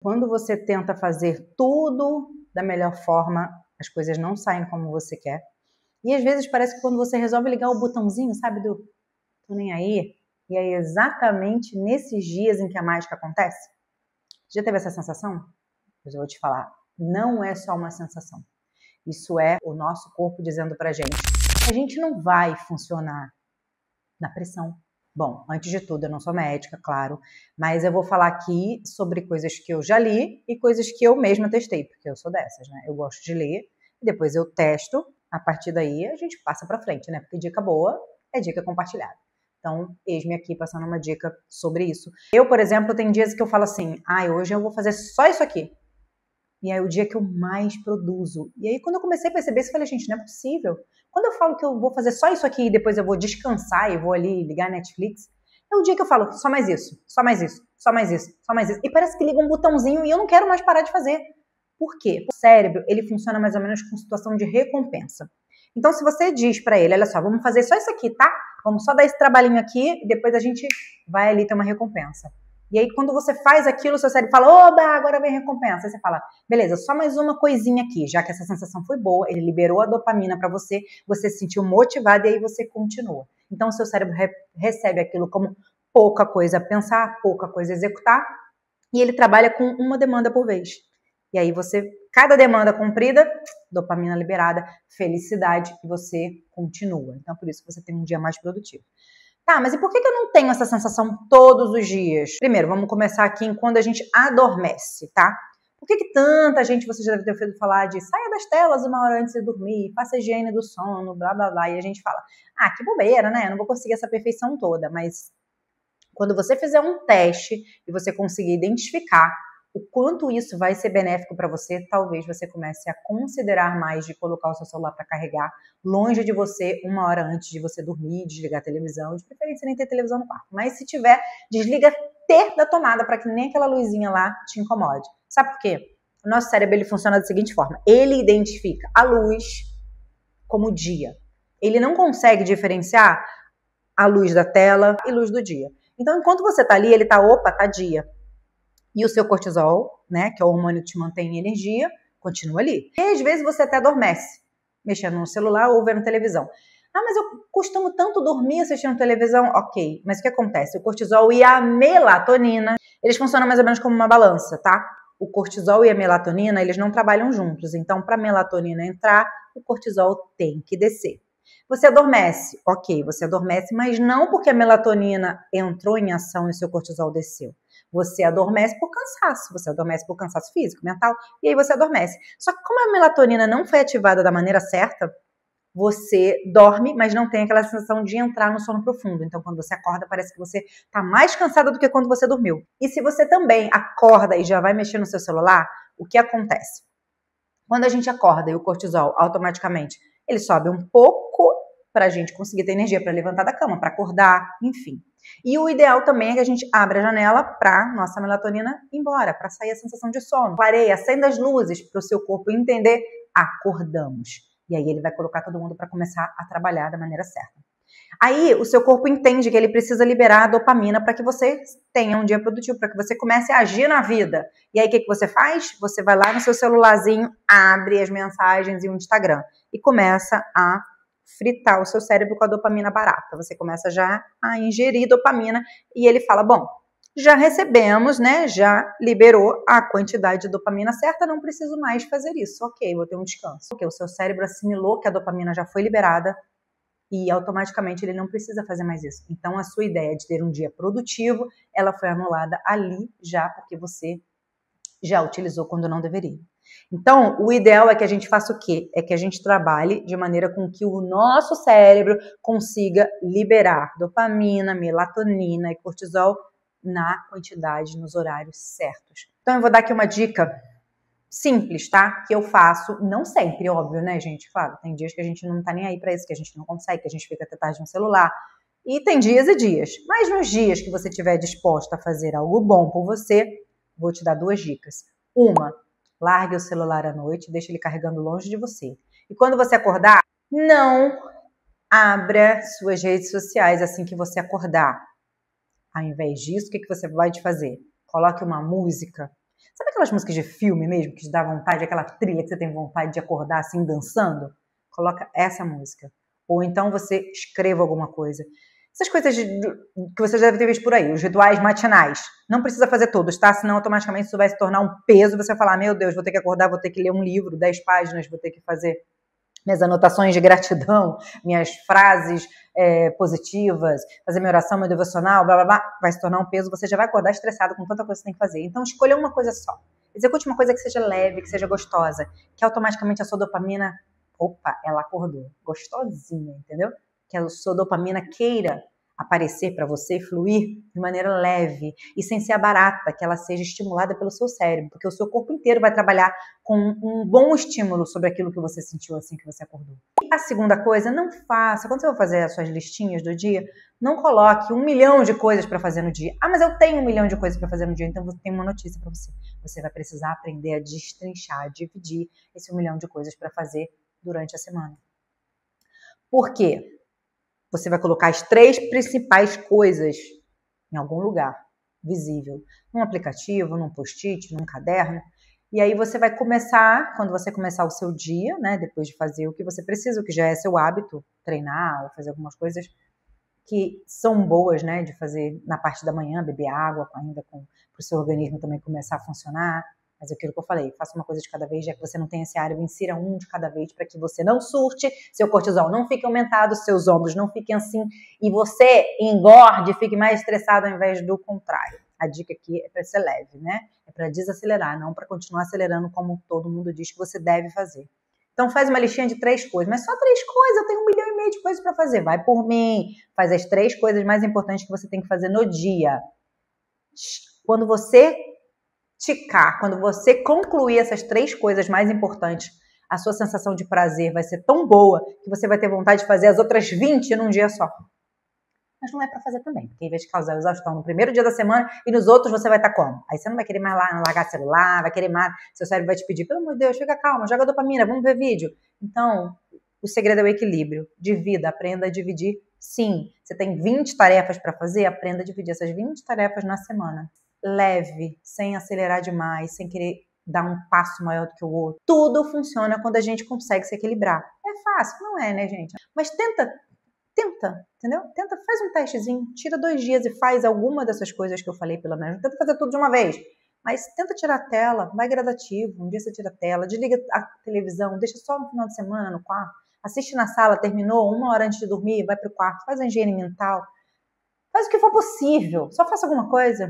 Quando você tenta fazer tudo da melhor forma, as coisas não saem como você quer. E às vezes parece que quando você resolve ligar o botãozinho, sabe, do tô nem aí, e é exatamente nesses dias em que a mágica acontece. Já teve essa sensação? Pois eu vou te falar, não é só uma sensação. Isso é o nosso corpo dizendo pra gente: a gente não vai funcionar na pressão. Bom, antes de tudo, eu não sou médica, claro, mas eu vou falar aqui sobre coisas que eu já li e coisas que eu mesma testei, porque eu sou dessas, né? Eu gosto de ler, e depois eu testo, a partir daí a gente passa pra frente, né? Porque dica boa é dica compartilhada. Então, eis-me aqui passando uma dica sobre isso. Eu, por exemplo, tem dias que eu falo assim, hoje eu vou fazer só isso aqui. E aí é o dia que eu mais produzo. E aí quando eu comecei a perceber isso, eu falei, gente, não é possível. Quando eu falo que eu vou fazer só isso aqui e depois eu vou descansar e vou ali ligar a Netflix, é o dia que eu falo, só mais isso, só mais isso, só mais isso, só mais isso. E parece que liga um botãozinho e eu não quero mais parar de fazer. Por quê? O cérebro, ele funciona mais ou menos com situação de recompensa. Então, se você diz pra ele, olha só, vamos fazer só isso aqui, tá? Vamos só dar esse trabalhinho aqui e depois a gente vai ali ter uma recompensa. E aí, quando você faz aquilo, seu cérebro fala, oba, agora vem recompensa. Aí você fala, beleza, só mais uma coisinha aqui, já que essa sensação foi boa, ele liberou a dopamina para você, você se sentiu motivado e aí você continua. Então, o seu cérebro recebe aquilo como pouca coisa a pensar, pouca coisa a executar, e ele trabalha com uma demanda por vez. E aí cada demanda cumprida, dopamina liberada, felicidade, e você continua. Então, por isso que você tem um dia mais produtivo. Tá, mas e por que eu não tenho essa sensação todos os dias? Primeiro, vamos começar aqui em quando a gente adormece, tá? Por que tanta gente, você já deve ter ouvido falar de saia das telas uma hora antes de dormir, faça a higiene do sono, blá, blá, blá, e a gente fala, que bobeira, né? Eu não vou conseguir essa perfeição toda, mas quando você fizer um teste e você conseguir identificar o quanto isso vai ser benéfico para você, talvez você comece a considerar mais de colocar o seu celular para carregar longe de você uma hora antes de você dormir, desligar a televisão, de preferência nem ter televisão no quarto. Mas se tiver, desliga da tomada para que nem aquela luzinha lá te incomode. Sabe por quê? O nosso cérebro ele funciona da seguinte forma, ele identifica a luz como dia. Ele não consegue diferenciar a luz da tela e luz do dia. Então, enquanto você tá ali, ele tá dia. E o seu cortisol, né, que é o hormônio que te mantém em energia, continua ali. E às vezes você até adormece, mexendo no celular ou vendo televisão. Mas eu costumo tanto dormir assistindo televisão. Ok, mas o que acontece? O cortisol e a melatonina, eles funcionam mais ou menos como uma balança, tá? O cortisol e a melatonina, eles não trabalham juntos. Então, para a melatonina entrar, o cortisol tem que descer. Você adormece, ok, você adormece, mas não porque a melatonina entrou em ação e o seu cortisol desceu. Você adormece por cansaço físico, mental, e aí você adormece. Só que como a melatonina não foi ativada da maneira certa, você dorme, mas não tem aquela sensação de entrar no sono profundo. Então, quando você acorda, parece que você está mais cansada do que quando você dormiu. E se você também acorda e já vai mexer no seu celular, o que acontece? Quando a gente acorda e o cortisol automaticamente ele sobe um pouco para a gente conseguir ter energia para levantar da cama, para acordar, enfim. E o ideal também é que a gente abra a janela para nossa melatonina ir embora, para sair a sensação de sono. Clareia, acenda as luzes para o seu corpo entender, acordamos. E aí ele vai colocar todo mundo para começar a trabalhar da maneira certa. Aí o seu corpo entende que ele precisa liberar a dopamina para que você tenha um dia produtivo, para que você comece a agir na vida. E aí o que você faz? Você vai lá no seu celularzinho, abre as mensagens e o Instagram e começa a fritar o seu cérebro com a dopamina barata. Você começa já a ingerir dopamina e ele fala, bom, já recebemos, né? Já liberou a quantidade de dopamina certa, não preciso mais fazer isso. Ok, vou ter um descanso. Porque o seu cérebro assimilou que a dopamina já foi liberada e automaticamente ele não precisa fazer mais isso. Então a sua ideia de ter um dia produtivo, ela foi anulada ali já, porque você já utilizou quando não deveria. Então, o ideal é que a gente faça o quê? É que a gente trabalhe de maneira com que o nosso cérebro consiga liberar dopamina, melatonina e cortisol na quantidade, nos horários certos. Então, eu vou dar aqui uma dica simples, tá? Que eu faço, não sempre, óbvio, né, gente? Claro, tem dias que a gente não tá nem aí pra isso, que a gente não consegue, que a gente fica até tarde no celular. E tem dias e dias. Mas nos dias que você estiver disposta a fazer algo bom por você, vou te dar 2 dicas. Uma, largue o celular à noite, deixe ele carregando longe de você. E quando você acordar, não abra suas redes sociais assim que você acordar. Ao invés disso, o que você vai fazer? Coloque uma música Sabe aquelas músicas de filme mesmo, que te dá vontade, aquela trilha que você tem vontade de acordar assim, dançando? Coloca essa música. Ou então você escreva alguma coisa. Essas coisas que você já deve ter visto por aí, os rituais matinais. Não precisa fazer todos, tá? Senão automaticamente isso vai se tornar um peso. Você vai falar, meu Deus, vou ter que acordar, vou ter que ler um livro, 10 páginas, vou ter que fazer minhas anotações de gratidão, minhas frases positivas, fazer minha oração, meu devocional, blá, blá, blá. Vai se tornar um peso, você já vai acordar estressado com tanta coisa que você tem que fazer. Então, escolha uma coisa só. Execute uma coisa que seja leve, que seja gostosa, que automaticamente a sua dopamina, opa, ela acordou. Gostosinha, entendeu? Que a sua dopamina queira aparecer para você, fluir de maneira leve e sem ser barata, que ela seja estimulada pelo seu cérebro, porque o seu corpo inteiro vai trabalhar com um bom estímulo sobre aquilo que você sentiu assim que você acordou. E a segunda coisa, não faça, quando você for fazer as suas listinhas do dia, não coloque 1 milhão de coisas para fazer no dia. Ah, mas eu tenho 1 milhão de coisas para fazer no dia, então eu tenho uma notícia para você. Você vai precisar aprender a destrinchar, a dividir esse 1 milhão de coisas para fazer durante a semana. Por quê? Você vai colocar as 3 principais coisas em algum lugar visível, num aplicativo, num post-it, num caderno, e aí você vai começar, quando você começar o seu dia, né, depois de fazer o que você precisa, o que já é seu hábito, treinar ou fazer algumas coisas que são boas, né, de fazer na parte da manhã, beber água ainda para o seu organismo também começar a funcionar. Mas é aquilo que eu falei, faça uma coisa de cada vez, já que você não tem esse hábito, insira um de cada vez para que você não surte, seu cortisol não fique aumentado, seus ombros não fiquem assim, e você engorde, fique mais estressado ao invés do contrário. A dica aqui é para ser leve, né? É para desacelerar, não para continuar acelerando como todo mundo diz que você deve fazer. Então faz uma listinha de 3 coisas, mas só 3 coisas, eu tenho 1,5 milhão de coisas para fazer. Vai por mim, faz as 3 coisas mais importantes que você tem que fazer no dia. Quando você ticar, quando você concluir essas 3 coisas mais importantes, a sua sensação de prazer vai ser tão boa que você vai ter vontade de fazer as outras 20 num dia só. Mas não é para fazer também, porque em vez de causar exaustão no primeiro dia da semana e nos outros você vai estar como? Aí você não vai querer mais largar celular, vai querer mais, seu cérebro vai te pedir, pelo amor de Deus, fica calma, joga dopamina, vamos ver vídeo. Então, o segredo é o equilíbrio. Divida, aprenda a dividir. Sim, você tem 20 tarefas para fazer, aprenda a dividir essas 20 tarefas na semana. Leve, sem acelerar demais, sem querer dar um passo maior do que o outro. Tudo funciona quando a gente consegue se equilibrar. É fácil, não é, né, gente? Mas tenta, entendeu? Tenta, faz um testezinho, tira 2 dias e faz alguma dessas coisas que eu falei, pelo menos. Não tenta fazer tudo de uma vez, mas tenta tirar a tela, vai gradativo. Um dia você tira a tela, desliga a televisão, deixa só no final de semana no quarto, assiste na sala, terminou, 1 hora antes de dormir, vai pro quarto, faz a higiene mental, faz o que for possível, só faça alguma coisa.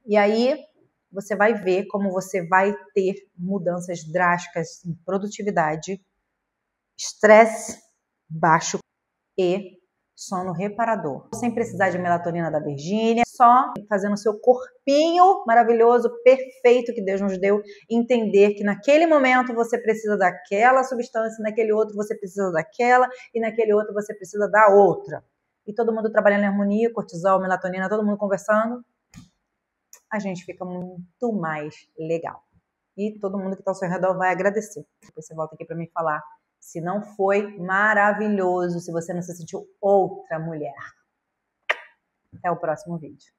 E aí você vai ver como você vai ter mudanças drásticas em produtividade, estresse baixo e sono reparador. Sem precisar de melatonina da Virgínia, só fazendo o seu corpinho maravilhoso, perfeito que Deus nos deu, entender que naquele momento você precisa daquela substância, naquele outro você precisa daquela e naquele outro você precisa da outra. E todo mundo trabalhando em harmonia, cortisol, melatonina, todo mundo conversando, a gente fica muito mais legal. E todo mundo que está ao seu redor vai agradecer. Depois você volta aqui para me falar se não foi maravilhoso, se você não se sentiu outra mulher. Até o próximo vídeo.